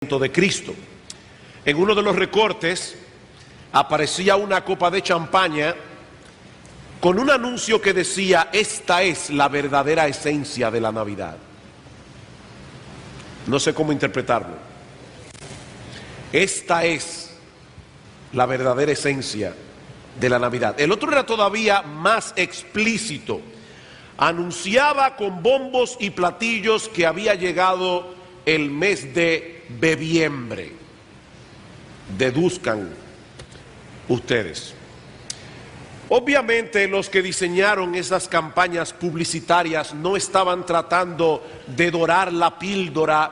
de Cristo. En uno de los recortes aparecía una copa de champaña con un anuncio que decía: esta es la verdadera esencia de la Navidad. No sé cómo interpretarlo. Esta es la verdadera esencia de la Navidad. El otro era todavía más explícito. Anunciaba con bombos y platillos que había llegado el mes de bebiembre. Deduzcan ustedes. Obviamente los que diseñaron esas campañas publicitarias no estaban tratando de dorar la píldora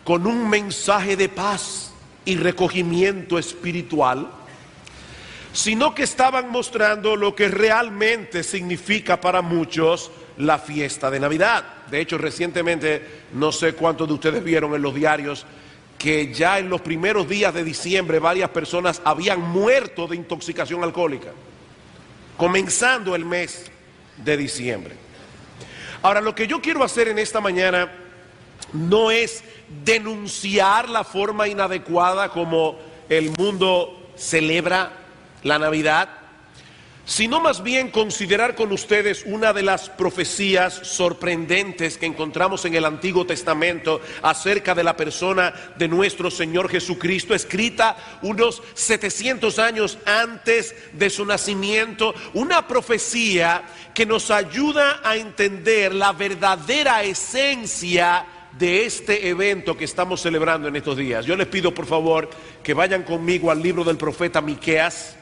con un mensaje de paz y recogimiento espiritual, sino que estaban mostrando lo que realmente significa para muchos la fiesta de Navidad. De hecho, recientemente, no sé cuántos de ustedes vieron en los diarios que ya en los primeros días de diciembre varias personas habían muerto de intoxicación alcohólica, comenzando el mes de diciembre. Ahora, lo que yo quiero hacer en esta mañana no es denunciar la forma inadecuada como el mundo celebra la Navidad, sino más bien considerar con ustedes una de las profecías sorprendentes que encontramos en el Antiguo Testamento acerca de la persona de nuestro Señor Jesucristo, escrita unos 700 años antes de su nacimiento. Una profecía que nos ayuda a entender la verdadera esencia de este evento que estamos celebrando en estos días. Yo les pido por favor que vayan conmigo al libro del profeta Miqueas.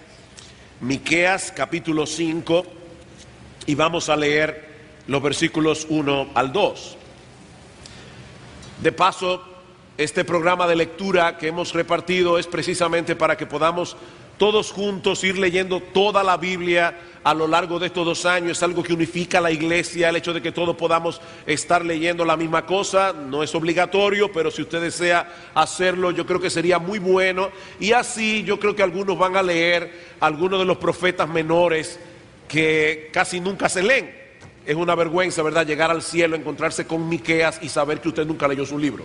Miqueas capítulo 5, y vamos a leer los versículos 1 al 2. De paso, este programa de lectura que hemos repartido es precisamente para que podamos todos juntos ir leyendo toda la Biblia a lo largo de estos 2 años. Es algo que unifica a la iglesia, el hecho de que todos podamos estar leyendo la misma cosa. No es obligatorio, pero si usted desea hacerlo, yo creo que sería muy bueno. Y así yo creo que algunos van a leer algunos de los profetas menores que casi nunca se leen. Es una vergüenza, ¿verdad?, llegar al cielo, encontrarse con Miqueas y saber que usted nunca leyó su libro.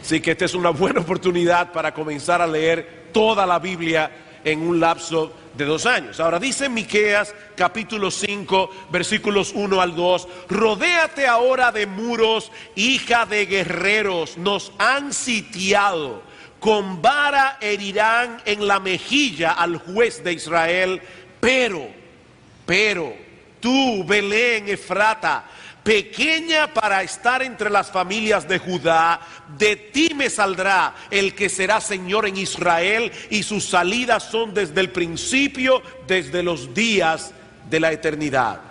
Así que esta es una buena oportunidad para comenzar a leer toda la Biblia en un lapso de 2 años. Ahora dice Miqueas capítulo 5 versículos 1 al 2: rodéate ahora de muros, hija de guerreros, nos han sitiado, con vara herirán en la mejilla al juez de Israel. Pero tú, Belén Efrata, pequeña para estar entre las familias de Judá, de ti me saldrá el que será Señor en Israel, y sus salidas son desde el principio, desde los días de la eternidad.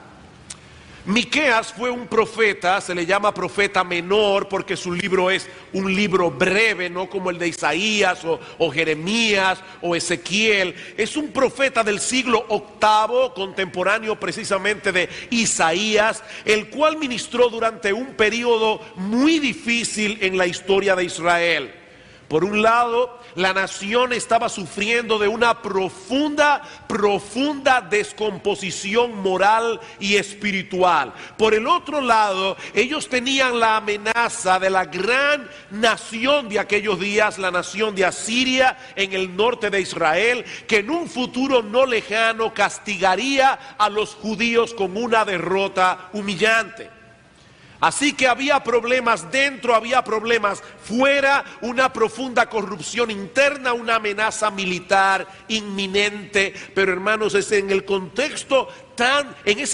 Miqueas fue un profeta, se le llama profeta menor porque su libro es un libro breve, no como el de Isaías o Jeremías o Ezequiel. Es un profeta del siglo VIII, contemporáneo precisamente de Isaías, el cual ministró durante un periodo muy difícil en la historia de Israel. Por un lado, la nación estaba sufriendo de una profunda descomposición moral y espiritual. Por el otro lado, ellos tenían la amenaza de la gran nación de aquellos días, la nación de Asiria en el norte de Israel, que en un futuro no lejano castigaría a los judíos con una derrota humillante. Así que había problemas dentro, había problemas fuera, una profunda corrupción interna, una amenaza militar inminente. Pero hermanos, es en ese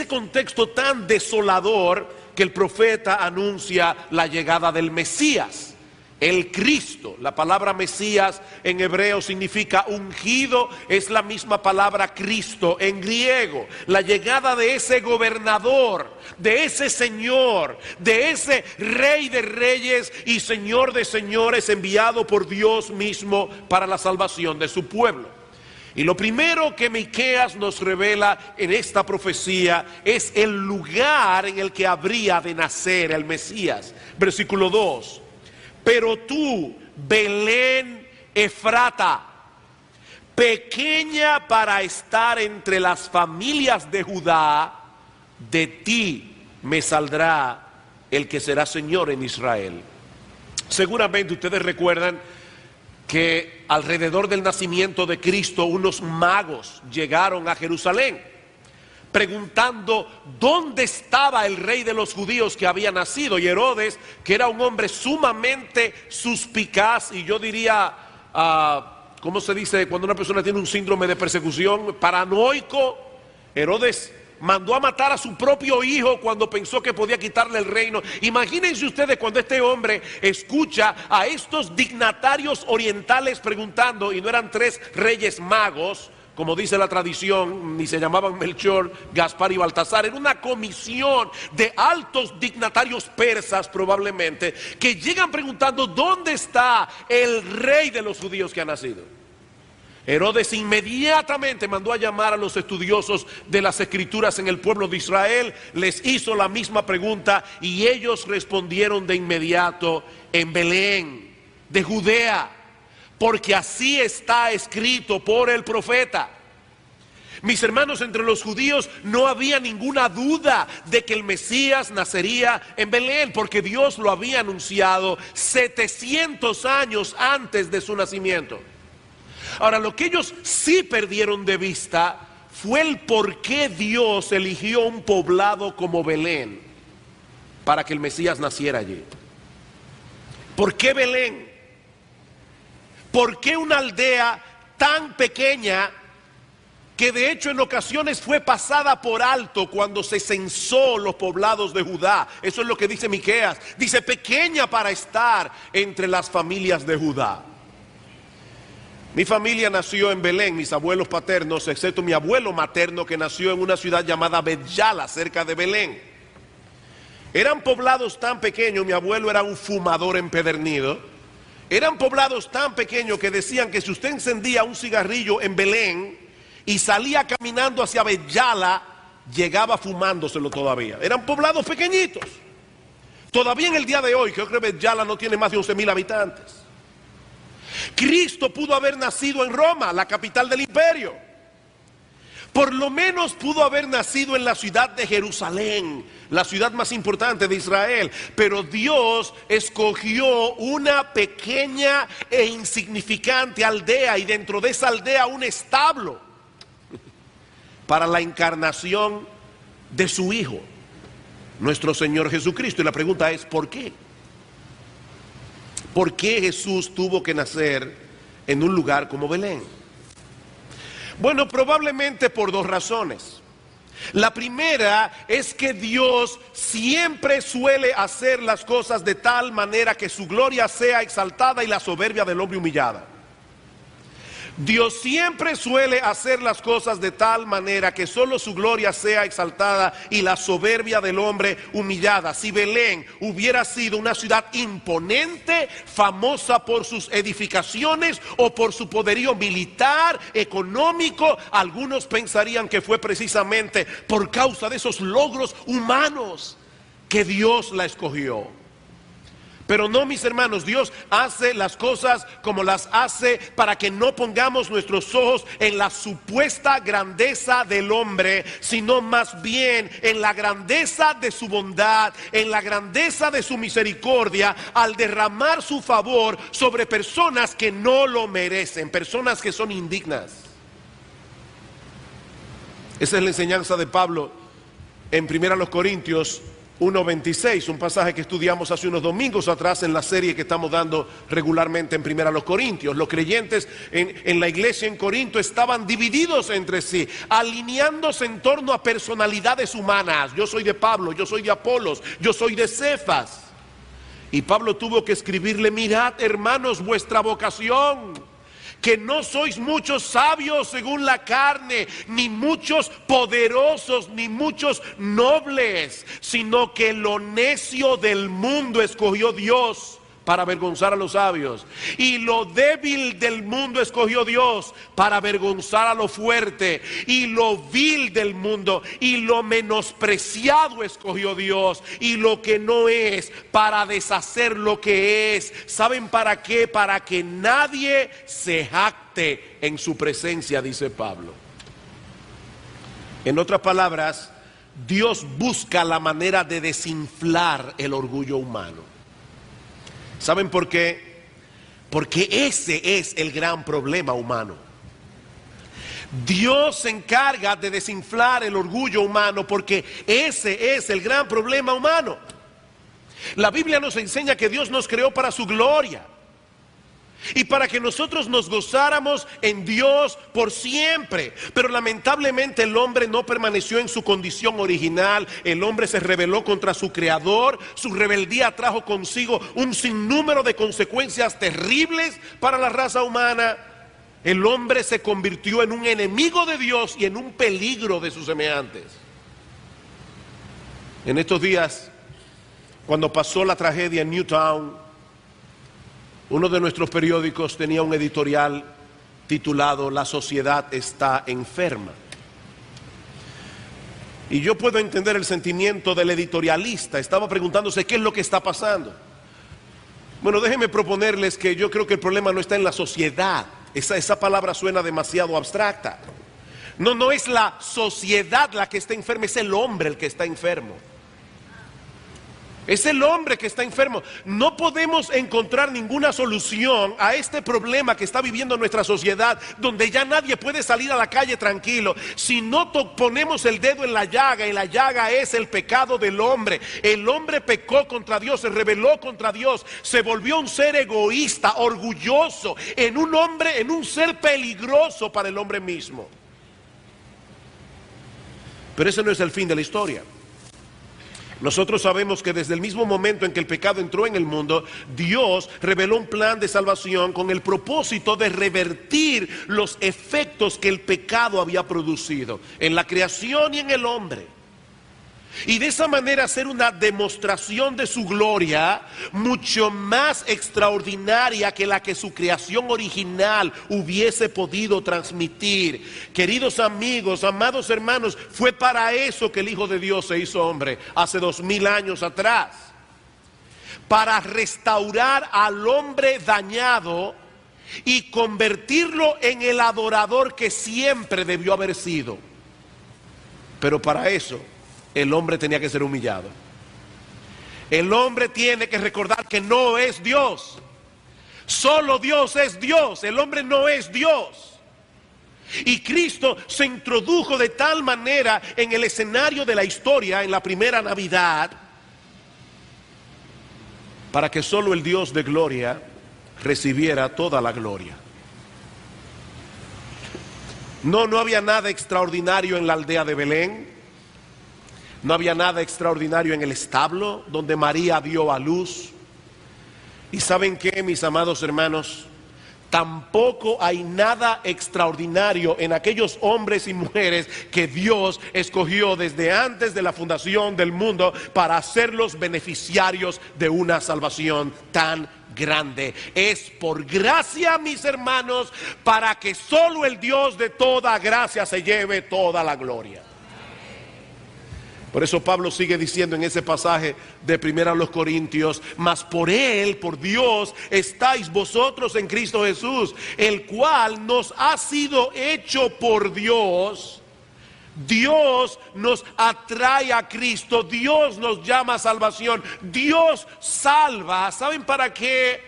contexto tan desolador que el profeta anuncia la llegada del Mesías, el Cristo. La palabra Mesías en hebreo significa ungido, es la misma palabra Cristo en griego. La llegada de ese gobernador, de ese Señor, de ese Rey de reyes y Señor de señores, enviado por Dios mismo para la salvación de su pueblo. Y lo primero que Miqueas nos revela en esta profecía es el lugar en el que habría de nacer el Mesías. Versículo 2: pero tú, Belén Efrata, pequeña para estar entre las familias de Judá, de ti me saldrá el que será Señor en Israel. Seguramente ustedes recuerdan que alrededor del nacimiento de Cristo unos magos llegaron a Jerusalén preguntando dónde estaba el rey de los judíos que había nacido. Y Herodes, que era un hombre sumamente suspicaz, y yo diría, ¿cómo se dice cuando una persona tiene un síndrome de persecución? Paranoico. Herodes mandó a matar a su propio hijo cuando pensó que podía quitarle el reino. Imagínense ustedes cuando este hombre escucha a estos dignatarios orientales preguntando, y no eran 3 reyes magos, como dice la tradición, ni se llamaban Melchor, Gaspar y Baltasar. Era una comisión de altos dignatarios persas probablemente, que llegan preguntando ¿dónde está el rey de los judíos que ha nacido? Herodes inmediatamente mandó a llamar a los estudiosos de las escrituras en el pueblo de Israel, les hizo la misma pregunta y ellos respondieron de inmediato: en Belén, de Judea, porque así está escrito por el profeta. Mis hermanos, entre los judíos no había ninguna duda de que el Mesías nacería en Belén, porque Dios lo había anunciado 700 años antes de su nacimiento. Ahora, lo que ellos sí perdieron de vista fue el por qué Dios eligió un poblado como Belén para que el Mesías naciera allí. ¿Por qué Belén? ¿Por qué una aldea tan pequeña que de hecho en ocasiones fue pasada por alto cuando se censó los poblados de Judá? Eso es lo que dice Miqueas. Dice: pequeña para estar entre las familias de Judá. Mi familia nació en Belén, mis abuelos paternos, excepto mi abuelo materno, que nació en una ciudad llamada Bet-Yala, cerca de Belén. Eran poblados tan pequeños, mi abuelo era un fumador empedernido. Eran poblados tan pequeños que decían que si usted encendía un cigarrillo en Belén y salía caminando hacia Bet-Yala, llegaba fumándoselo todavía. Eran poblados pequeñitos. Todavía en el día de hoy, creo que Bet-Yala no tiene más de 11,000 habitantes. Cristo pudo haber nacido en Roma, la capital del imperio. Por lo menos pudo haber nacido en la ciudad de Jerusalén, la ciudad más importante de Israel. Pero Dios escogió una pequeña e insignificante aldea, y dentro de esa aldea un establo para la encarnación de su Hijo, nuestro Señor Jesucristo. Y la pregunta es: ¿por qué? ¿Por qué Jesús tuvo que nacer en un lugar como Belén? Bueno, probablemente por 2 razones. La primera es que Dios siempre suele hacer las cosas de tal manera que su gloria sea exaltada y la soberbia del hombre humillada. Dios siempre suele hacer las cosas de tal manera que solo su gloria sea exaltada y la soberbia del hombre humillada. Si Belén hubiera sido una ciudad imponente, famosa por sus edificaciones o por su poderío militar, económico, algunos pensarían que fue precisamente por causa de esos logros humanos que Dios la escogió. Pero no, mis hermanos, Dios hace las cosas como las hace para que no pongamos nuestros ojos en la supuesta grandeza del hombre, sino más bien en la grandeza de su bondad, en la grandeza de su misericordia, al derramar su favor sobre personas que no lo merecen, personas que son indignas. Esa es la enseñanza de Pablo en 1 Corintios 1:26, un pasaje que estudiamos hace unos domingos atrás en la serie que estamos dando regularmente en 1 Corintios. Los creyentes en la iglesia en Corinto estaban divididos entre sí, alineándose en torno a personalidades humanas. Yo soy de Pablo, yo soy de Apolos, yo soy de Cefas. Y Pablo tuvo que escribirle: mirad, hermanos, vuestra vocación, que no sois muchos sabios según la carne, ni muchos poderosos, ni muchos nobles, sino que lo necio del mundo escogió Dios para avergonzar a los sabios, y lo débil del mundo escogió Dios para avergonzar a lo fuerte, y lo vil del mundo y lo menospreciado escogió Dios, y lo que no es, para deshacer lo que es. ¿Saben para qué? Para que nadie se jacte en su presencia, dice Pablo. En otras palabras, Dios busca la manera de desinflar el orgullo humano. ¿Saben por qué? Porque ese es el gran problema humano. Dios se encarga de desinflar el orgullo humano porque ese es el gran problema humano. La Biblia nos enseña que Dios nos creó para su gloria y para que nosotros nos gozáramos en Dios por siempre. Pero lamentablemente el hombre no permaneció en su condición original. El hombre se rebeló contra su creador. Su rebeldía trajo consigo un sinnúmero de consecuencias terribles para la raza humana. El hombre se convirtió en un enemigo de Dios y en un peligro de sus semejantes. En estos días, cuando pasó la tragedia en Newtown, uno de nuestros periódicos tenía un editorial titulado "La sociedad está enferma". Y yo puedo entender el sentimiento del editorialista. Estaba preguntándose qué es lo que está pasando. Bueno, déjenme proponerles que yo creo que el problema no está en la sociedad. Esa palabra suena demasiado abstracta. No es la sociedad la que está enferma, es el hombre el que está enfermo. Es el hombre que está enfermo. No podemos encontrar ninguna solución a este problema que está viviendo nuestra sociedad, donde ya nadie puede salir a la calle tranquilo, si no ponemos el dedo en la llaga, y la llaga es el pecado del hombre. El hombre pecó contra Dios, se rebeló contra Dios, se volvió un ser egoísta, orgulloso, en un ser peligroso para el hombre mismo. Pero ese no es el fin de la historia. Nosotros sabemos que desde el mismo momento en que el pecado entró en el mundo, Dios reveló un plan de salvación con el propósito de revertir los efectos que el pecado había producido en la creación y en el hombre. Y de esa manera hacer una demostración de su gloria mucho más extraordinaria que la que su creación original hubiese podido transmitir. Queridos amigos, amados hermanos, fue para eso que el Hijo de Dios se hizo hombre hace 2000 años atrás. Para restaurar al hombre dañado y convertirlo en el adorador que siempre debió haber sido. Pero para eso el hombre tenía que ser humillado. El hombre tiene que recordar que no es Dios. Solo Dios es Dios. El hombre no es Dios. Y Cristo se introdujo de tal manera en el escenario de la historia, en la primera Navidad, para que solo el Dios de gloria recibiera toda la gloria. No había nada extraordinario en la aldea de Belén. No había nada extraordinario en el establo donde María dio a luz. Y ¿saben qué, mis amados hermanos? Tampoco hay nada extraordinario en aquellos hombres y mujeres que Dios escogió desde antes de la fundación del mundo para hacerlos beneficiarios de una salvación tan grande. Es por gracia, mis hermanos, para que solo el Dios de toda gracia se lleve toda la gloria. Por eso Pablo sigue diciendo en ese pasaje de 1 Corintios: mas por Él, por Dios, estáis vosotros en Cristo Jesús, el cual nos ha sido hecho por Dios. Dios nos atrae a Cristo, Dios nos llama a salvación, Dios salva. ¿Saben para qué?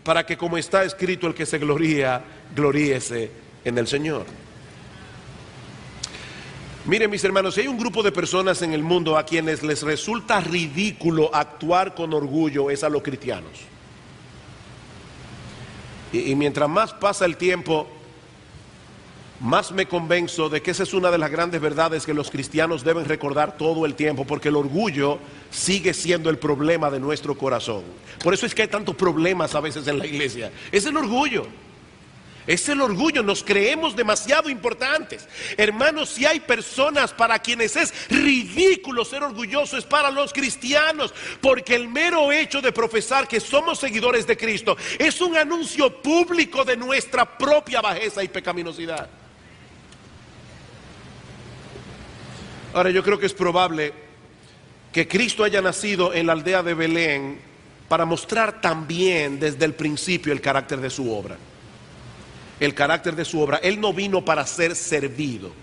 Para que, como está escrito, el que se gloría, gloríese en el Señor. Miren, mis hermanos, si hay un grupo de personas en el mundo a quienes les resulta ridículo actuar con orgullo, es a los cristianos. Y mientras más pasa el tiempo, más me convenzo de que esa es una de las grandes verdades que los cristianos deben recordar todo el tiempo, porque el orgullo sigue siendo el problema de nuestro corazón. Por eso es que hay tantos problemas a veces en la iglesia. Es el orgullo. Es el orgullo, nos creemos demasiado importantes. Hermanos, si hay personas para quienes es ridículo ser orgulloso, es para los cristianos, porque el mero hecho de profesar que somos seguidores de Cristo es un anuncio público de nuestra propia bajeza y pecaminosidad. Ahora, yo creo que es probable que Cristo haya nacido en la aldea de Belén para mostrar también desde el principio el carácter de su obra. El carácter de su obra. Él no vino para ser servido,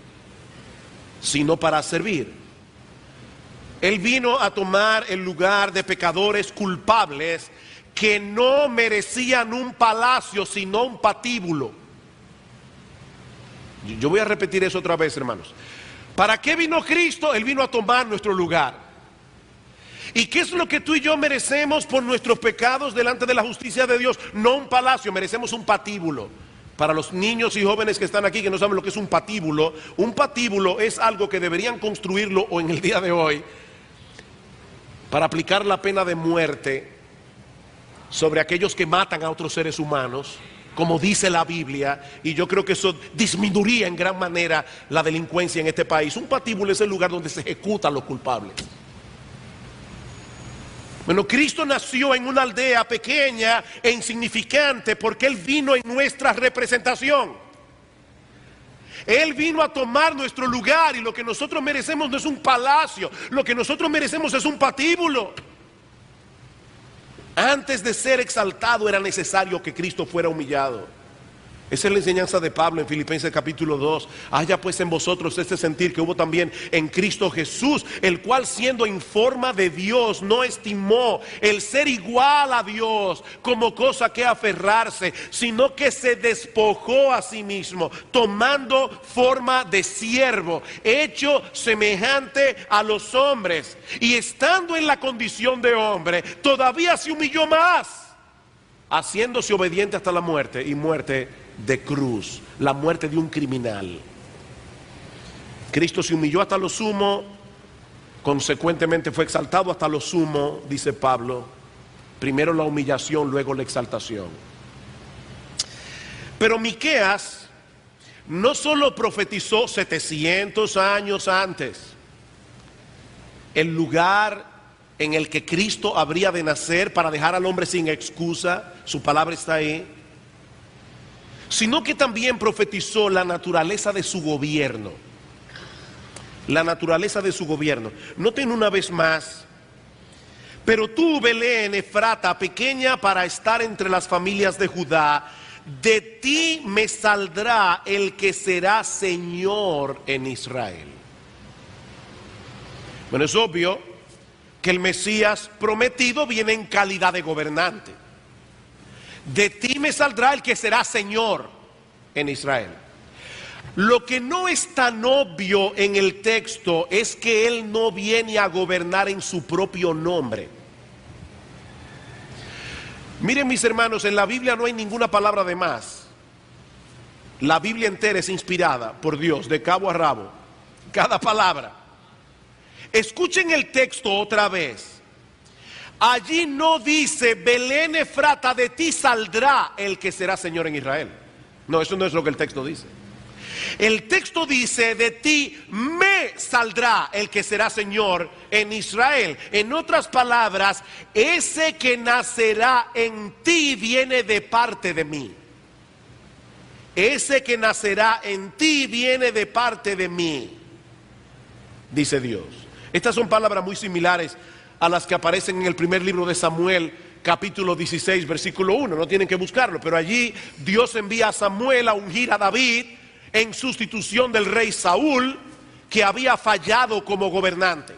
sino para servir. Él vino a tomar el lugar de pecadores culpables que no merecían un palacio, sino un patíbulo. Yo voy a repetir eso otra vez, hermanos. ¿Para qué vino Cristo? Él vino a tomar nuestro lugar. ¿Y qué es lo que tú y yo merecemos por nuestros pecados delante de la justicia de Dios? No un palacio, merecemos un patíbulo. Para los niños y jóvenes que están aquí que no saben lo que es un patíbulo es algo que deberían construirlo o en el día de hoy para aplicar la pena de muerte sobre aquellos que matan a otros seres humanos, como dice la Biblia, y yo creo que eso disminuiría en gran manera la delincuencia en este país. Un patíbulo es el lugar donde se ejecutan los culpables. Bueno, Cristo nació en una aldea pequeña e insignificante porque Él vino en nuestra representación. Él vino a tomar nuestro lugar, y lo que nosotros merecemos no es un palacio, lo que nosotros merecemos es un patíbulo. Antes de ser exaltado era necesario que Cristo fuera humillado. Esa es la enseñanza de Pablo en Filipenses capítulo 2. Haya pues en vosotros este sentir que hubo también en Cristo Jesús, el cual siendo en forma de Dios no estimó el ser igual a Dios como cosa que aferrarse, sino que se despojó a sí mismo, tomando forma de siervo, hecho semejante a los hombres, y estando en la condición de hombre, todavía se humilló más, haciéndose obediente hasta la muerte, y muerte de cruz, la muerte de un criminal. Cristo se humilló hasta lo sumo, consecuentemente fue exaltado hasta lo sumo, dice Pablo. Primero la humillación, luego la exaltación. Pero Miqueas no solo profetizó 700 años antes el lugar en el que Cristo habría de nacer para dejar al hombre sin excusa, su palabra está ahí, sino que también profetizó la naturaleza de su gobierno. La naturaleza de su gobierno. Noten una vez más: pero tú, Belén Efrata, pequeña para estar entre las familias de Judá, de ti me saldrá el que será Señor en Israel. Bueno, es obvio que el Mesías prometido viene en calidad de gobernante. De ti me saldrá el que será Señor en Israel. Lo que no es tan obvio en el texto es que Él no viene a gobernar en su propio nombre. Miren, mis hermanos, en la Biblia no hay ninguna palabra de más. La Biblia entera es inspirada por Dios, de cabo a rabo, cada palabra. Escuchen el texto otra vez. Allí no dice: Belén Efrata, de ti saldrá el que será Señor en Israel. No, eso no es lo que el texto dice. El texto dice: de ti me saldrá el que será Señor en Israel. En otras palabras, ese que nacerá en ti viene de parte de mí. Ese que nacerá en ti viene de parte de mí, dice Dios. Estas son palabras muy similares a las que aparecen en el primer libro de Samuel, capítulo 16, versículo 1. No tienen que buscarlo, pero allí Dios envía a Samuel a ungir a David en sustitución del rey Saúl, que había fallado como gobernante.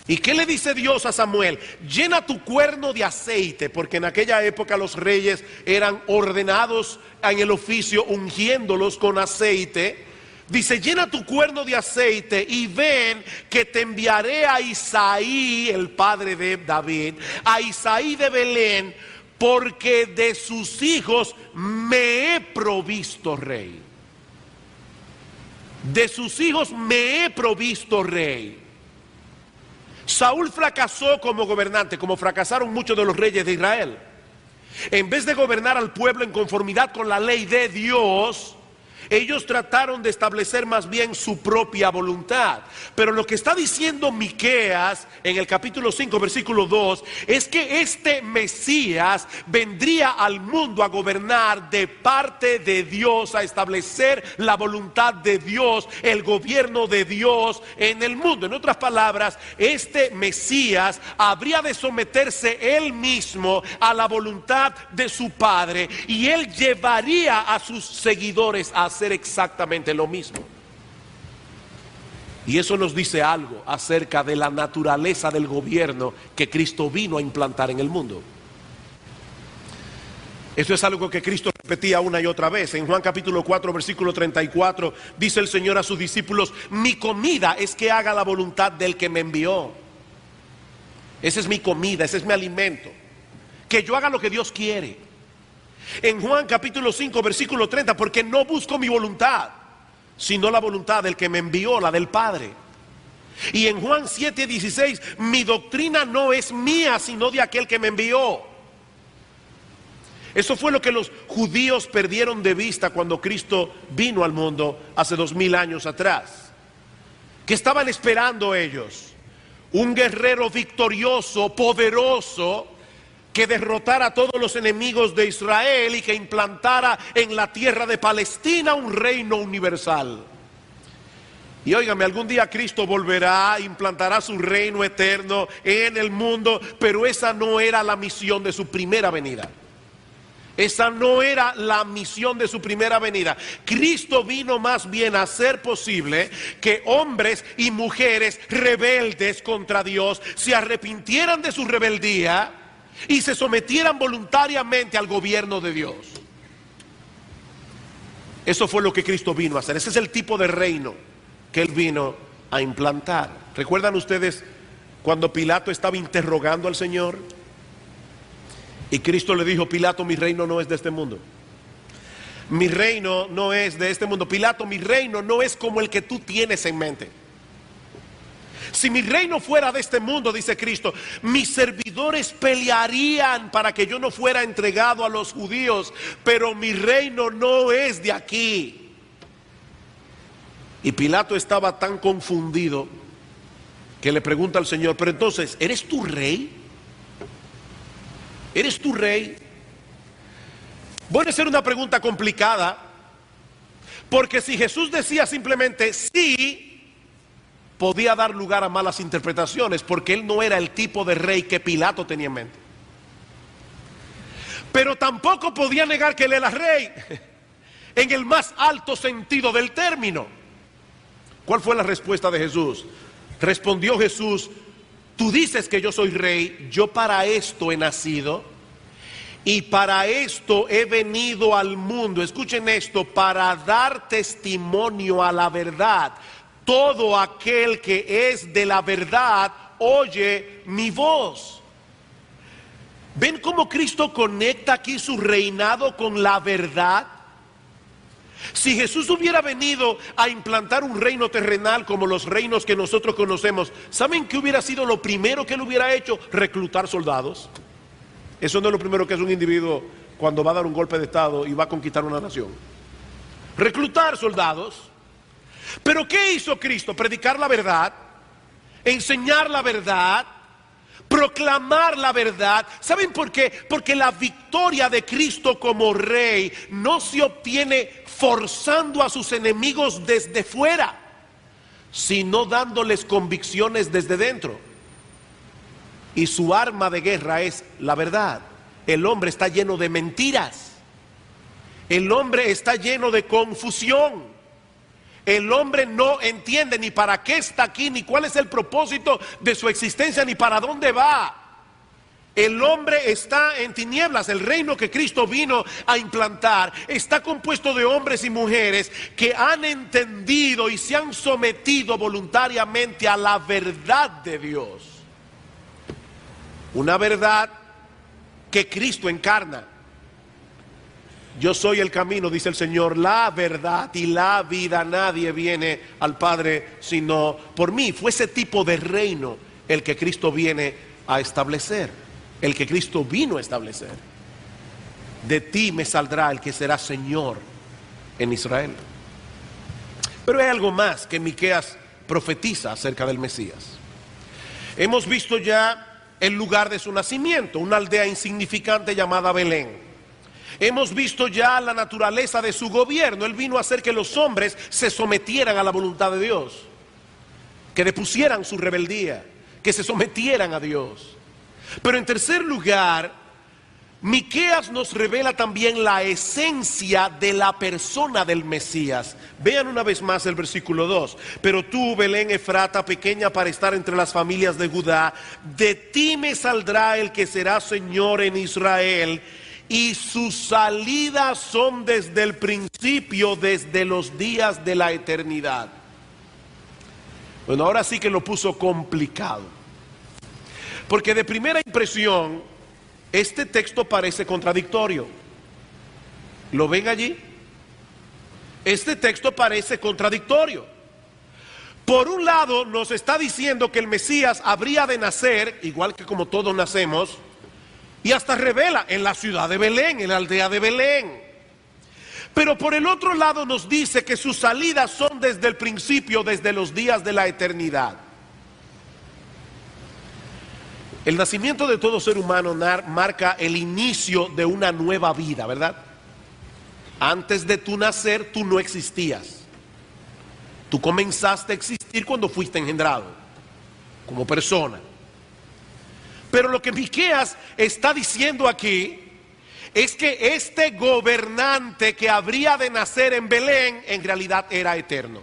¿Y qué le dice Dios a Samuel? Llena tu cuerno de aceite, porque en aquella época los reyes eran ordenados en el oficio ungiéndolos con aceite. Dice: llena tu cuerno de aceite y ven que te enviaré a Isaí, el padre de David, a Isaí de Belén, porque de sus hijos me he provisto rey. De sus hijos me he provisto rey. Saúl fracasó como gobernante, como fracasaron muchos de los reyes de Israel. En vez de gobernar al pueblo en conformidad con la ley de Dios, ellos trataron de establecer más bien su propia voluntad. Pero lo que está diciendo Miqueas en el capítulo 5, versículo 2, es que este Mesías vendría al mundo a gobernar de parte de Dios, a establecer la voluntad de Dios, el gobierno de Dios en el mundo. En otras palabras, este Mesías habría de someterse él mismo a la voluntad de su Padre, y él llevaría a sus seguidores a hacer exactamente lo mismo. Y eso nos dice algo acerca de la naturaleza del gobierno que Cristo vino a implantar en el mundo. Esto es algo que Cristo repetía una y otra vez. En Juan capítulo 4, versículo 34, dice el Señor a sus discípulos: mi comida es que haga la voluntad del que me envió. Esa es mi comida, ese es mi alimento. Que yo haga lo que Dios quiere. En Juan capítulo 5, versículo 30, porque no busco mi voluntad, sino la voluntad del que me envió, la del Padre. Y en Juan 7, 16, mi doctrina no es mía, sino de aquel que me envió. Eso fue lo que los judíos perdieron de vista cuando Cristo vino al mundo hace 2000 años atrás. ¿Qué estaban esperando ellos? Un guerrero victorioso, poderoso, que derrotara a todos los enemigos de Israel y que implantara en la tierra de Palestina un reino universal. Y óigame, algún día Cristo volverá, implantará su reino eterno en el mundo, pero esa no era la misión de su primera venida. Esa no era la misión de su primera venida. Cristo vino más bien a hacer posible que hombres y mujeres rebeldes contra Dios se arrepintieran de su rebeldía y se sometieran voluntariamente al gobierno de Dios. Eso fue lo que Cristo vino a hacer. Ese es el tipo de reino que Él vino a implantar. ¿Recuerdan ustedes cuando Pilato estaba interrogando al Señor? Y Cristo le dijo: Pilato, mi reino no es de este mundo. Mi reino no es de este mundo. Pilato, mi reino no es como el que tú tienes en mente. Si mi reino fuera de este mundo, dice Cristo, mis servidores pelearían para que yo no fuera entregado a los judíos, pero mi reino no es de aquí. Y Pilato estaba tan confundido que le pregunta al Señor: pero entonces, ¿eres tú rey? ¿Eres tú rey? Puede ser una pregunta complicada, porque si Jesús decía simplemente sí, podía dar lugar a malas interpretaciones, porque Él no era el tipo de rey que Pilato tenía en mente. Pero tampoco podía negar que Él era rey, en el más alto sentido del término. ¿Cuál fue la respuesta de Jesús? Respondió Jesús: tú dices que yo soy rey, yo para esto he nacido y para esto he venido al mundo. Escuchen esto: para dar testimonio a la verdad. Todo aquel que es de la verdad oye mi voz. ¿Ven cómo Cristo conecta aquí su reinado con la verdad? Si Jesús hubiera venido a implantar un reino terrenal como los reinos que nosotros conocemos, ¿saben qué hubiera sido lo primero que Él hubiera hecho? Reclutar soldados. Eso no es lo primero que hace un individuo cuando va a dar un golpe de estado y va a conquistar una nación. Reclutar soldados. Pero ¿qué hizo Cristo? Predicar la verdad, enseñar la verdad, proclamar la verdad. ¿Saben por qué? Porque la victoria de Cristo como rey no se obtiene forzando a sus enemigos desde fuera, sino dándoles convicciones desde dentro. Y su arma de guerra es la verdad. El hombre está lleno de mentiras. El hombre está lleno de confusión. El hombre no entiende ni para qué está aquí, ni cuál es el propósito de su existencia, ni para dónde va. El hombre está en tinieblas. El reino que Cristo vino a implantar está compuesto de hombres y mujeres que han entendido y se han sometido voluntariamente a la verdad de Dios. Una verdad que Cristo encarna. Yo soy el camino, dice el Señor, la verdad y la vida. Nadie viene al Padre sino por mí. Fue ese tipo de reino el que Cristo viene a establecer, el que Cristo vino a establecer. De ti me saldrá el que será Señor en Israel. Pero hay algo más que Miqueas profetiza acerca del Mesías. Hemos visto ya el lugar de su nacimiento, una aldea insignificante llamada Belén. Hemos visto ya la naturaleza de su gobierno. Él vino a hacer que los hombres se sometieran a la voluntad de Dios, que depusieran su rebeldía, que se sometieran a Dios. Pero en tercer lugar, Miqueas nos revela también la esencia de la persona del Mesías. Vean una vez más el versículo 2. Pero tú, Belén Efrata, pequeña para estar entre las familias de Judá, de ti me saldrá el que será Señor en Israel, y sus salidas son desde el principio, desde los días de la eternidad. Bueno, ahora sí que lo puso complicado, porque de primera impresión este texto parece contradictorio. ¿Lo ven allí? Este texto parece contradictorio. Por un lado nos está diciendo que el Mesías habría de nacer, igual que como todos nacemos, y hasta revela en la ciudad de Belén, en la aldea de Belén. Pero por el otro lado nos dice que sus salidas son desde el principio, desde los días de la eternidad. El nacimiento de todo ser humano marca el inicio de una nueva vida, ¿verdad? Antes de tu nacer, tú no existías. Tú comenzaste a existir cuando fuiste engendrado, como persona. Pero lo que Miqueas está diciendo aquí es que este gobernante que habría de nacer en Belén, en realidad era eterno.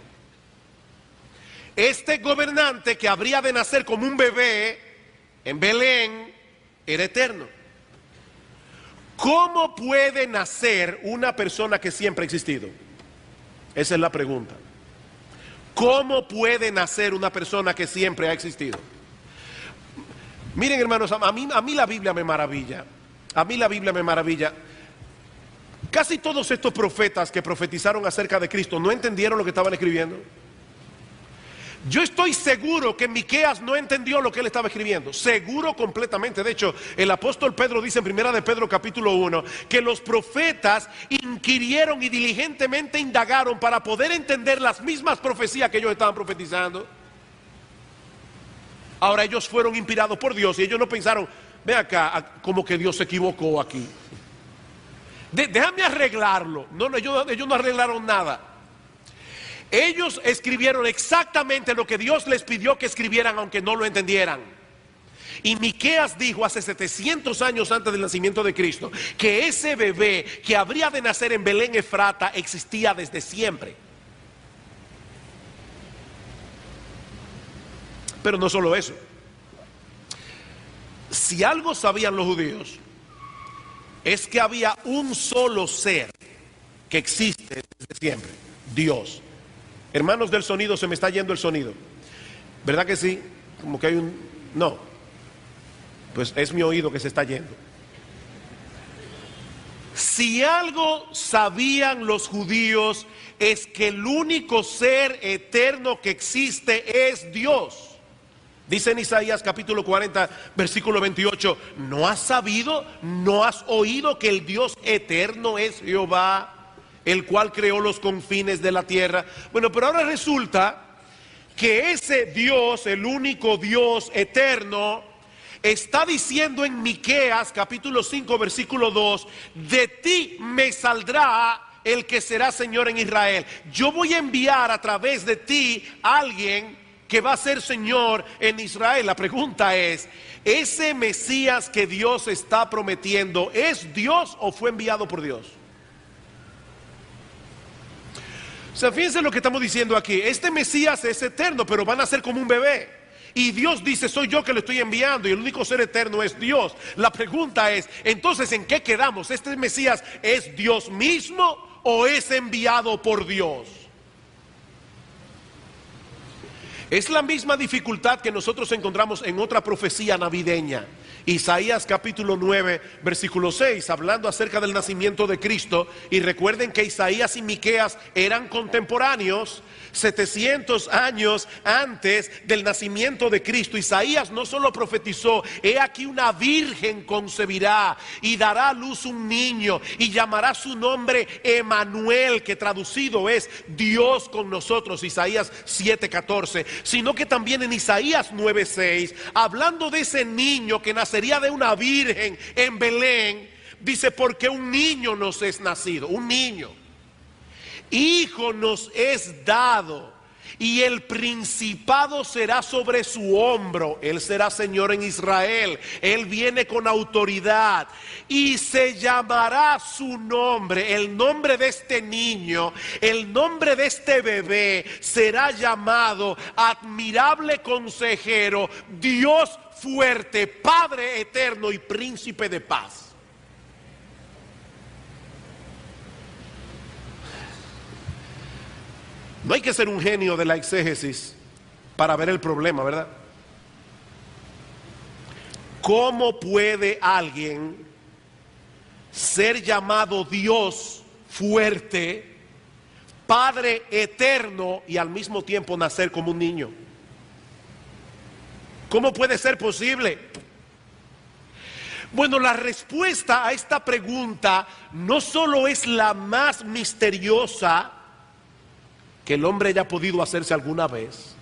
Este gobernante que habría de nacer como un bebé en Belén, era eterno. ¿Cómo puede nacer una persona que siempre ha existido? Esa es la pregunta. ¿Cómo puede nacer una persona que siempre ha existido? Miren, hermanos, a mí la Biblia me maravilla. A mí la Biblia me maravilla. Casi todos estos profetas que profetizaron acerca de Cristo no entendieron lo que estaban escribiendo. Yo estoy seguro que Miqueas no entendió lo que él estaba escribiendo. Seguro completamente. De hecho, el apóstol Pedro dice en primera de Pedro capítulo 1 que los profetas inquirieron y diligentemente indagaron para poder entender las mismas profecías que ellos estaban profetizando. Ahora ellos fueron inspirados por Dios y ellos no pensaron, ve acá, como que Dios se equivocó aquí. Déjame arreglarlo. No, ellos no arreglaron nada. Ellos escribieron exactamente lo que Dios les pidió que escribieran, aunque no lo entendieran. Y Miqueas dijo hace 700 años antes del nacimiento de Cristo que ese bebé que habría de nacer en Belén Efrata existía desde siempre. Pero no solo eso. Si algo sabían los judíos, es que había un solo ser que existe desde siempre: Dios. Hermanos del sonido, se me está yendo el sonido. ¿Verdad que sí? Como que hay un... No. Pues es mi oído que se está yendo. Si algo sabían los judíos, es que el único ser eterno que existe es Dios. Dice en Isaías capítulo 40, versículo 28, ¿no has sabido, no has oído que el Dios eterno es Jehová, el cual creó los confines de la tierra? Bueno, pero ahora resulta que ese Dios, el único Dios eterno, está diciendo en Miqueas capítulo 5 versículo 2, de ti me saldrá el que será Señor en Israel. Yo voy a enviar a través de ti a alguien que va a ser Señor en Israel. La pregunta es, ¿ese Mesías que Dios está prometiendo es Dios o fue enviado por Dios? O sea, fíjense lo que estamos diciendo aquí. Este Mesías es eterno, pero van a ser como un bebé. Y Dios dice, soy yo que lo estoy enviando, y el único ser eterno es Dios. La pregunta es, entonces, ¿en qué quedamos? ¿Este Mesías es Dios mismo o es enviado por Dios? Es la misma dificultad que nosotros encontramos en otra profecía navideña. Isaías capítulo 9 versículo 6, hablando acerca del nacimiento de Cristo. Y recuerden que Isaías y Miqueas eran contemporáneos 700 años antes del nacimiento de Cristo. Isaías no solo profetizó, he aquí una virgen concebirá y dará a luz un niño y llamará su nombre Emanuel, que traducido es Dios con nosotros, Isaías 7:14, sino que también en Isaías 9:6, hablando de ese niño que nacería de una virgen en Belén, dice, porque un niño nos es nacido, un niño, hijo nos es dado, y el principado será sobre su hombro. Él será Señor en Israel. Él viene con autoridad y se llamará su nombre. El nombre de este niño, el nombre de este bebé será llamado Admirable Consejero, Dios fuerte, Padre eterno y Príncipe de paz. No hay que ser un genio de la exégesis para ver el problema, ¿verdad? ¿Cómo puede alguien ser llamado Dios fuerte, Padre eterno y al mismo tiempo nacer como un niño? ¿Cómo puede ser posible? Bueno, la respuesta a esta pregunta no solo es la más misteriosa que el hombre haya podido hacerse alguna vez,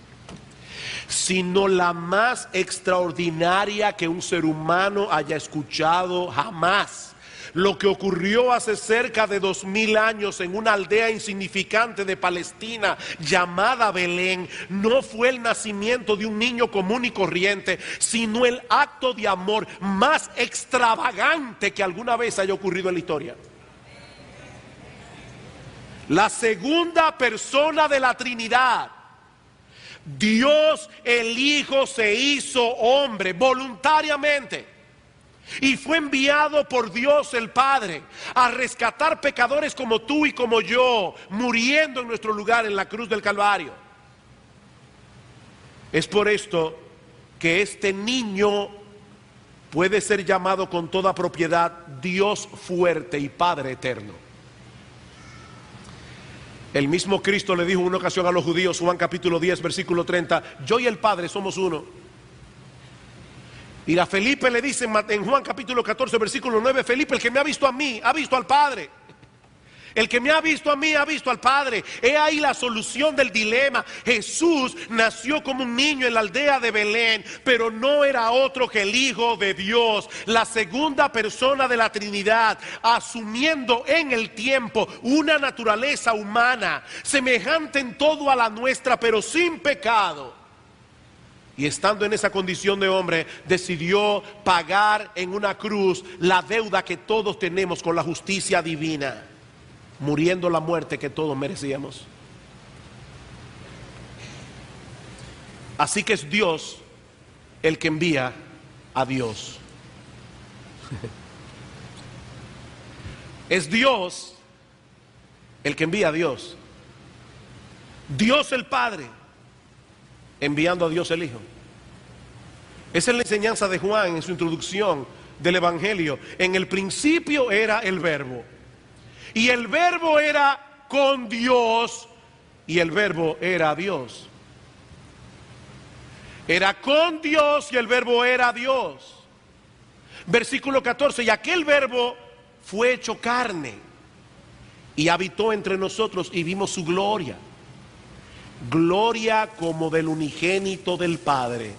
sino la más extraordinaria que un ser humano haya escuchado jamás. Lo que ocurrió hace cerca de 2000 años en una aldea insignificante de Palestina llamada Belén no fue el nacimiento de un niño común y corriente, sino el acto de amor más extravagante que alguna vez haya ocurrido en la historia. La segunda persona de la Trinidad, Dios el Hijo, se hizo hombre voluntariamente y fue enviado por Dios el Padre a rescatar pecadores como tú y como yo, muriendo en nuestro lugar en la cruz del Calvario. Es por esto que este niño puede ser llamado con toda propiedad Dios fuerte y Padre eterno. El mismo Cristo le dijo en una ocasión a los judíos, Juan capítulo 10, versículo 30, yo y el Padre somos uno. Y a Felipe le dice en Juan capítulo 14, versículo 9, Felipe, el que me ha visto a mí, ha visto al Padre. El que me ha visto a mí, ha visto al Padre. He ahí la solución del dilema. Jesús nació como un niño en la aldea de Belén, pero no era otro que el Hijo de Dios, la segunda persona de la Trinidad, asumiendo en el tiempo una naturaleza humana, semejante en todo a la nuestra, pero sin pecado. Y estando en esa condición de hombre, decidió pagar en una cruz la deuda que todos tenemos con la justicia divina, muriendo la muerte que todos merecíamos. Así que es Dios el que envía a Dios. Es Dios el que envía a Dios. Dios el Padre enviando a Dios el Hijo. Esa es la enseñanza de Juan en su introducción del Evangelio. En el principio era el Verbo, y el Verbo era con Dios, y el Verbo era Dios. Era con Dios y el Verbo era Dios. Versículo 14, y aquel Verbo fue hecho carne y habitó entre nosotros y vimos su gloria. Gloria como del unigénito del Padre,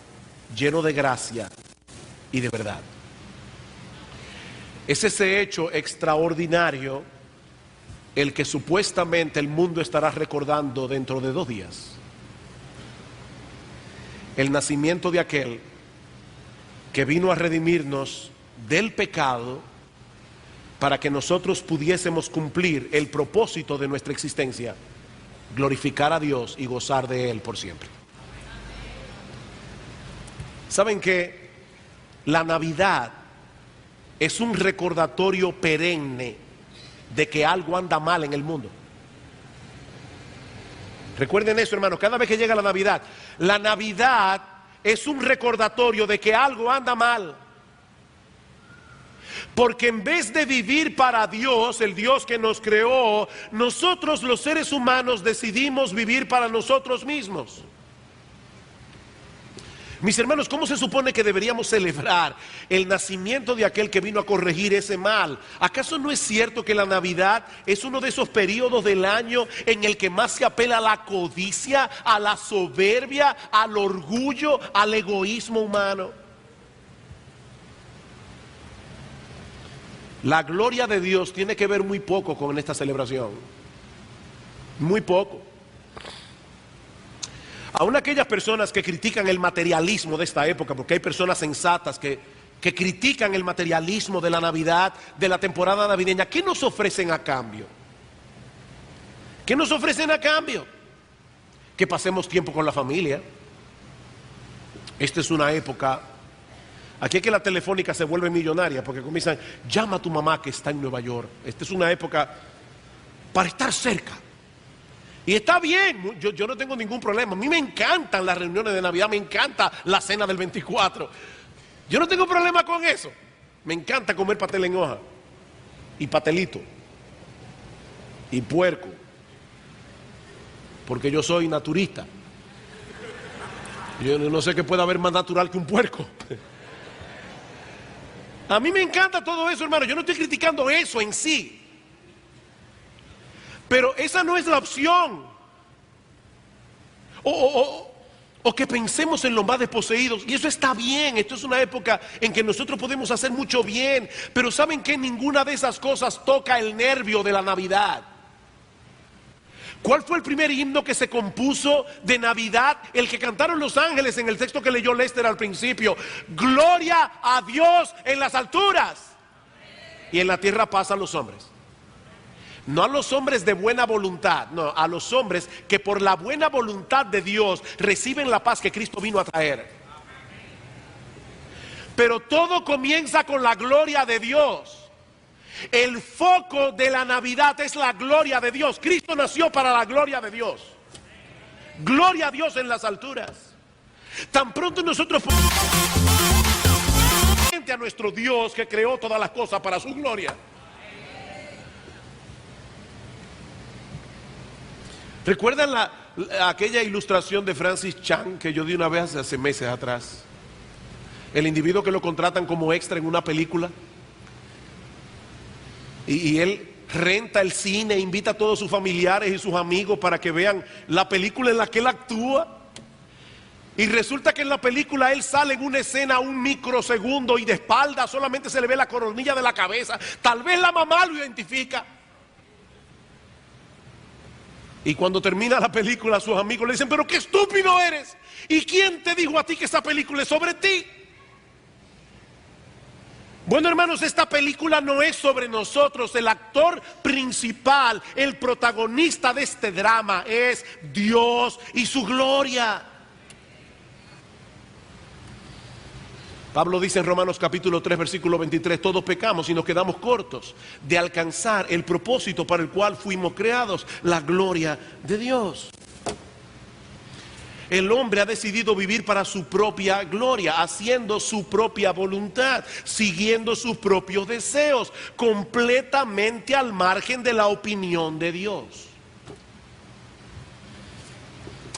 lleno de gracia y de verdad. Es ese hecho extraordinario el que supuestamente el mundo estará recordando dentro de 2 días. El nacimiento de aquel que vino a redimirnos del pecado para que nosotros pudiésemos cumplir el propósito de nuestra existencia: glorificar a Dios y gozar de Él por siempre. ¿Saben que la Navidad es un recordatorio perenne de que algo anda mal en el mundo? Recuerden eso, hermanos, cada vez que llega la Navidad es un recordatorio de que algo anda mal. Porque en vez de vivir para Dios, el Dios que nos creó, nosotros los seres humanos decidimos vivir para nosotros mismos. Mis hermanos, ¿cómo se supone que deberíamos celebrar el nacimiento de aquel que vino a corregir ese mal? ¿Acaso no es cierto que la Navidad es uno de esos periodos del año en el que más se apela a la codicia, a la soberbia, al orgullo, al egoísmo humano? La gloria de Dios tiene que ver muy poco con esta celebración. Muy poco. Aún aquellas personas que critican el materialismo de esta época, porque hay personas sensatas que critican el materialismo de la Navidad, de la temporada navideña, ¿qué nos ofrecen a cambio? ¿Qué nos ofrecen a cambio? Que pasemos tiempo con la familia. Esta es una época, aquí es que la telefónica se vuelve millonaria, porque comienzan, llama a tu mamá que está en Nueva York. Esta es una época para estar cerca. Y está bien, yo no tengo ningún problema. A mí me encantan las reuniones de Navidad, me encanta la cena del 24. Yo no tengo problema con eso. Me encanta comer pastel en hoja, y pastelito, y puerco, porque yo soy naturista. Yo no sé qué puede haber más natural que un puerco. A mí me encanta todo eso, hermano. Yo no estoy criticando eso en sí. Pero esa no es la opción. O que pensemos en los más desposeídos. Y eso está bien. Esto es una época en que nosotros podemos hacer mucho bien. Pero ¿saben qué? Ninguna de esas cosas toca el nervio de la Navidad. ¿Cuál fue el primer himno que se compuso de Navidad? El que cantaron los ángeles en el texto que leyó Lester al principio. Gloria a Dios en las alturas. Y en la tierra paz a los hombres. No a los hombres de buena voluntad, no, a los hombres que por la buena voluntad de Dios reciben la paz que Cristo vino a traer. Pero todo comienza con la gloria de Dios. El foco de la Navidad es la gloria de Dios. Cristo nació para la gloria de Dios. Gloria a Dios en las alturas. Tan pronto nosotros a nuestro Dios que creó todas las cosas para su gloria. ¿Recuerdan aquella ilustración de Francis Chan que yo di una vez hace meses atrás? El individuo que lo contratan como extra en una película. Y él renta el cine, invita a todos sus familiares y sus amigos para que vean la película en la que él actúa. Y resulta que en la película él sale en una escena un microsegundo y de espalda solamente se le ve la coronilla de la cabeza. Tal vez la mamá lo identifica. Y cuando termina la película, sus amigos le dicen: pero qué estúpido eres. ¿Y quién te dijo a ti que esa película es sobre ti? Bueno, hermanos, esta película no es sobre nosotros. El actor principal, el protagonista de este drama es Dios y su gloria. Pablo dice en Romanos capítulo 3 versículo 23: todos pecamos y nos quedamos cortos de alcanzar el propósito para el cual fuimos creados, la gloria de Dios. El hombre ha decidido vivir para su propia gloria, haciendo su propia voluntad, siguiendo sus propios deseos, completamente al margen de la opinión de Dios.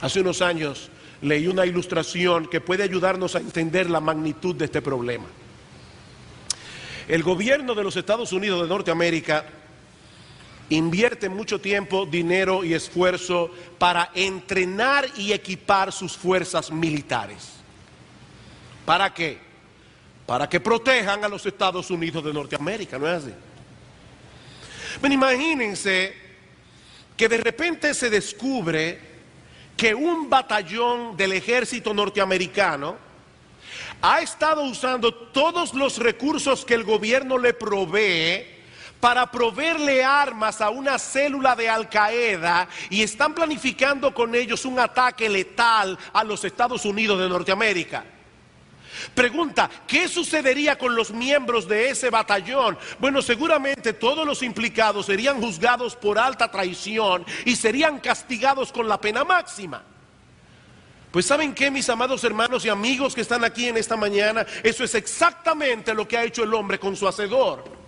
Hace unos años leí una ilustración que puede ayudarnos a entender la magnitud de este problema. El gobierno de los Estados Unidos de Norteamérica invierte mucho tiempo, dinero y esfuerzo para entrenar y equipar sus fuerzas militares. ¿Para qué? Para que protejan a los Estados Unidos de Norteamérica, ¿no es así? Bueno, imagínense que de repente se descubre que un batallón del ejército norteamericano ha estado usando todos los recursos que el gobierno le provee para proveerle armas a una célula de Al Qaeda y están planificando con ellos un ataque letal a los Estados Unidos de Norteamérica. Pregunta: ¿qué sucedería con los miembros de ese batallón? Bueno, seguramente todos los implicados serían juzgados por alta traición y serían castigados con la pena máxima. Pues ¿saben qué, mis amados hermanos y amigos que están aquí en esta mañana? Eso es exactamente lo que ha hecho el hombre con su hacedor.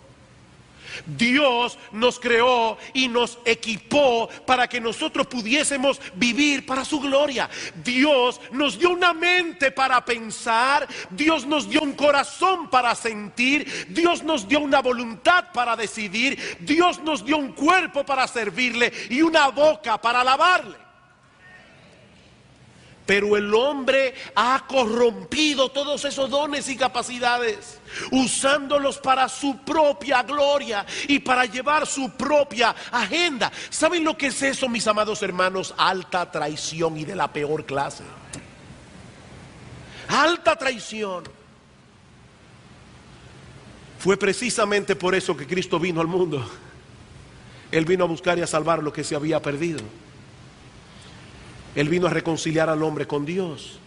Dios nos creó y nos equipó para que nosotros pudiésemos vivir para su gloria. Dios nos dio una mente para pensar, Dios nos dio un corazón para sentir, Dios nos dio una voluntad para decidir, Dios nos dio un cuerpo para servirle y una boca para alabarle. Pero el hombre ha corrompido todos esos dones y capacidades, usándolos para su propia gloria y para llevar su propia agenda. ¿Saben lo que es eso, mis amados hermanos? Alta traición, y de la peor clase. Alta traición. Fue precisamente por eso que Cristo vino al mundo. Él vino a buscar y a salvar lo que se había perdido. Él vino a reconciliar al hombre con Dios.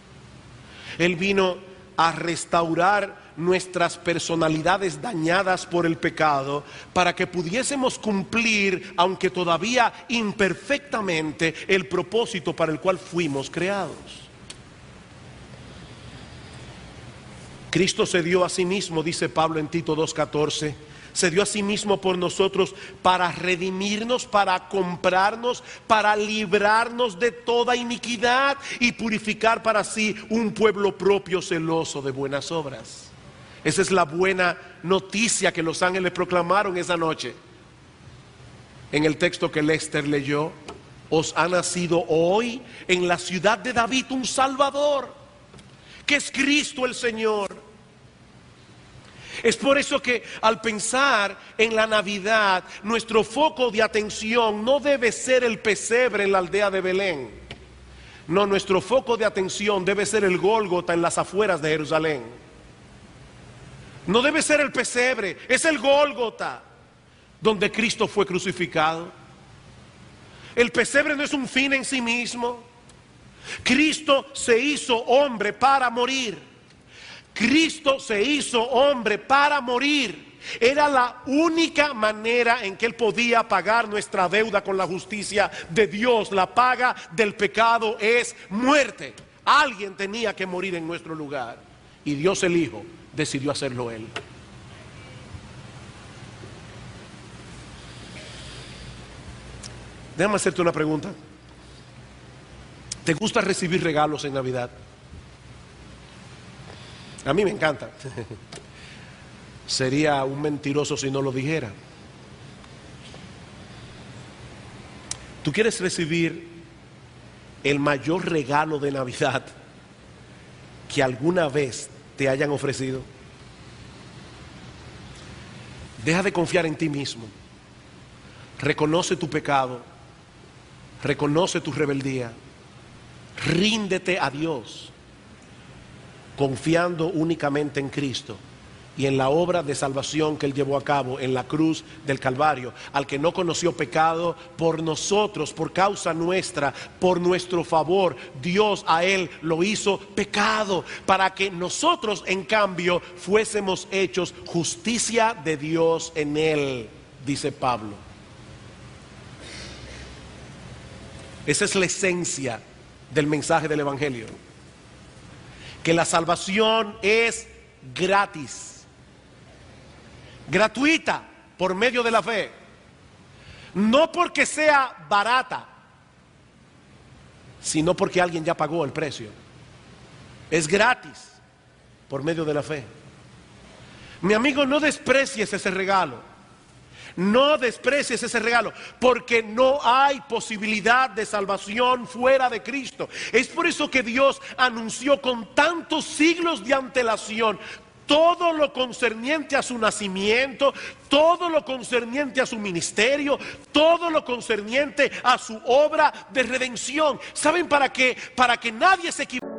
Él vino a restaurar nuestras personalidades dañadas por el pecado para que pudiésemos cumplir, aunque todavía imperfectamente, el propósito para el cual fuimos creados. Cristo se dio a sí mismo, dice Pablo en Tito 2:14, se dio a sí mismo por nosotros para redimirnos, para comprarnos, para librarnos de toda iniquidad y purificar para sí un pueblo propio celoso de buenas obras. Esa es la buena noticia que los ángeles proclamaron esa noche. En el texto que Lester leyó, os ha nacido hoy en la ciudad de David un Salvador, que es Cristo el Señor. Es por eso que al pensar en la Navidad, nuestro foco de atención no debe ser el pesebre en la aldea de Belén. No, nuestro foco de atención debe ser el Gólgota en las afueras de Jerusalén. No debe ser el pesebre, es el Gólgota donde Cristo fue crucificado. El pesebre no es un fin en sí mismo. Cristo se hizo hombre para morir. Cristo se hizo hombre para morir. Era la única manera en que Él podía pagar nuestra deuda con la justicia de Dios. La paga del pecado es muerte. Alguien tenía que morir en nuestro lugar. Y Dios el Hijo decidió hacerlo Él. Déjame hacerte una pregunta. ¿Te gusta recibir regalos en Navidad? A mí me encanta. Sería un mentiroso si no lo dijera. ¿Tú quieres recibir el mayor regalo de Navidad que alguna vez te hayan ofrecido? Deja de confiar en ti mismo. Reconoce tu pecado. Reconoce tu rebeldía. Ríndete a Dios, confiando únicamente en Cristo y en la obra de salvación que Él llevó a cabo en la cruz del Calvario. Al que no conoció pecado, por nosotros, por causa nuestra, por nuestro favor, Dios a Él lo hizo pecado, para que nosotros en cambio fuésemos hechos justicia de Dios en Él, dice Pablo. Esa es la esencia del mensaje del Evangelio. Que la salvación es gratis, gratuita, por medio de la fe. No porque sea barata, sino porque alguien ya pagó el precio. Es gratis, por medio de la fe. Mi amigo, no desprecies ese regalo. No desprecies ese regalo, porque no hay posibilidad de salvación fuera de Cristo. Es por eso que Dios anunció con tantos siglos de antelación todo lo concerniente a su nacimiento, todo lo concerniente a su ministerio, todo lo concerniente a su obra de redención. ¿Saben para qué? Para que nadie se equivoque.